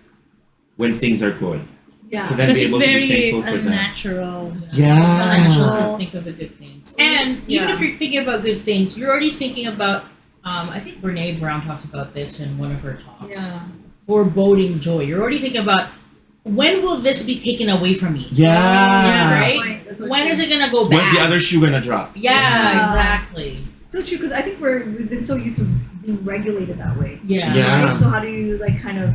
when things are good. Yeah. To then Because be it's able to be very thankful for them. unnatural. Yeah. It's not natural to think of the good things. And even Yeah. if you're thinking about good things, you're already thinking about, I think Brene Brown talks about this in one of her talks. Yeah. Foreboding joy. You're already thinking about, when will this be taken away from me? Yeah. Right? That's what When she- is it going to go When's bad? the other shoe gonna drop? Yeah, Yeah. exactly. So true, because I think we've been so used to being regulated that way. Yeah. Yeah. Right? So how do you like kind of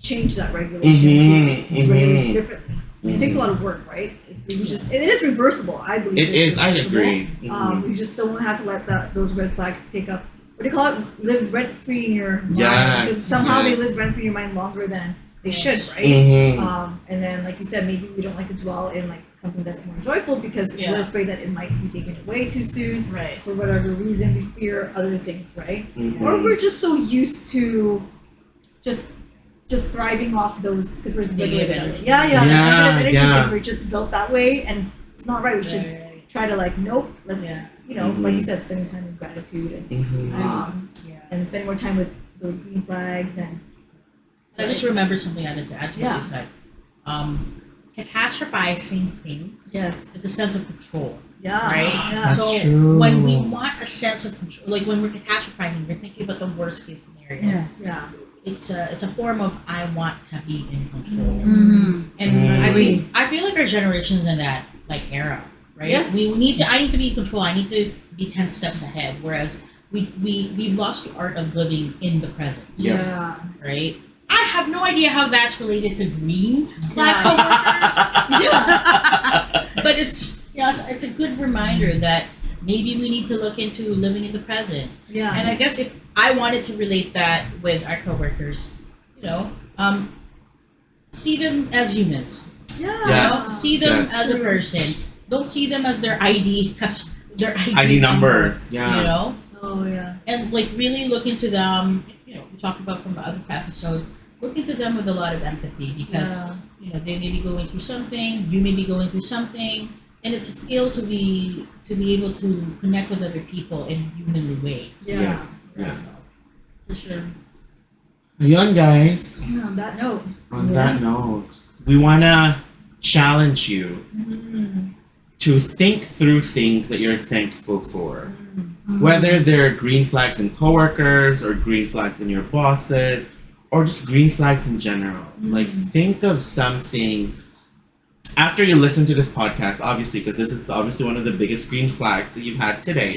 change that regulation to regulate differently? It takes a lot of work, right? It is reversible. I believe It is. I reversible. agree. You just don't have to let those red flags take up. What do you call it? Live rent free in your mind. Yes, Because somehow they yes. live rent free in your mind longer than they should, right? Mhm. And then, like you said, maybe we don't like to dwell in like something that's more joyful because Yeah. we're afraid that it might be taken away too soon. Right. For whatever reason, we fear other things, right? Mhm. Or we're just so used to just thriving off those because we're Negative regulated that way. energy. Yeah, Yeah, negative energy yeah. because we're just built that way, and it's not right. We should Right. try to like, nope, let's Yeah. like you said, spending time in gratitude and Mhm. Yeah. and spending more time with those green flags and I just remember something I had to add to what Yeah. you said. Catastrophizing things. yes, It's a sense of control. yeah, Right? yeah. That's So true. when we want a sense of control, like when we're catastrophizing, we're thinking about the worst case scenario. Yeah. It's a form of I want to be in control. Mm-hmm. And Mm. I feel like our generation is in that like era, right? Yes. We need to. I need to be in control. I need to be 10 steps ahead. Whereas we've lost the art of living in the present, Yes. Yeah. right? I have no idea how that's related to green flag Yeah. coworkers, Yeah. but it's a good reminder that maybe we need to look into living in the present. Yeah. And I guess if I wanted to relate that with our coworkers, see them as humans. Yeah. Yes. See them Yes. as a person. Don't see them as their ID, their ID numbers. Yeah. You know, Oh yeah. and like really look into them. We talked about from the other episode. Look into them with a lot of empathy because Yeah. they may be going through something. You may be going through something, and it's a skill to be able to connect with other people in a humanly way. Yeah. Yes. Yes. For sure. Ayun, guys. On that note. On that note, we want to challenge you to think through things that you're thankful for. Whether they're green flags in coworkers or green flags in your bosses or just green flags in general. Like think of something after you listen to this podcast, obviously, because this is obviously one of the biggest green flags that you've had today.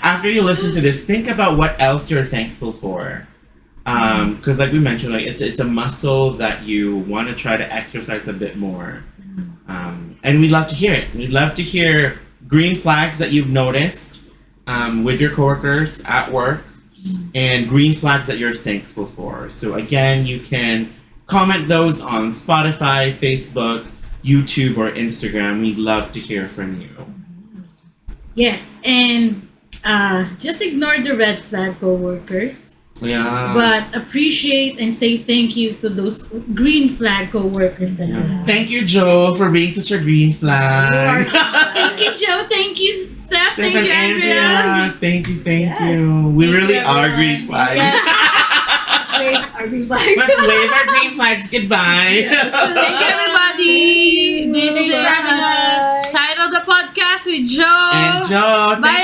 After you listen to this, think about what else you're thankful for. Because like we mentioned, like it's a muscle that you want to try to exercise a bit more. And we'd love to hear it. We'd love to hear green flags that you've noticed with your coworkers at work and green flags that you're thankful for. So again, you can comment those on Spotify, Facebook, YouTube, or Instagram. We'd love to hear from you. Yes, and just ignore the red flag coworkers, Yeah. but appreciate and say thank you to those green flag coworkers that you Yeah. have. Thank you, Joe, for being such a green flag. Thank you, Joe. Thank you, Steph. Thank you, Andrea. Thank you, Yes. you. We Thank really you, are everyone. green flags. Yeah. Wave our green flags. Let's wave our green flags goodbye. Thank you, everybody. This Thanks is for having us. Title the Podcast with Joe. And Joe, Bye,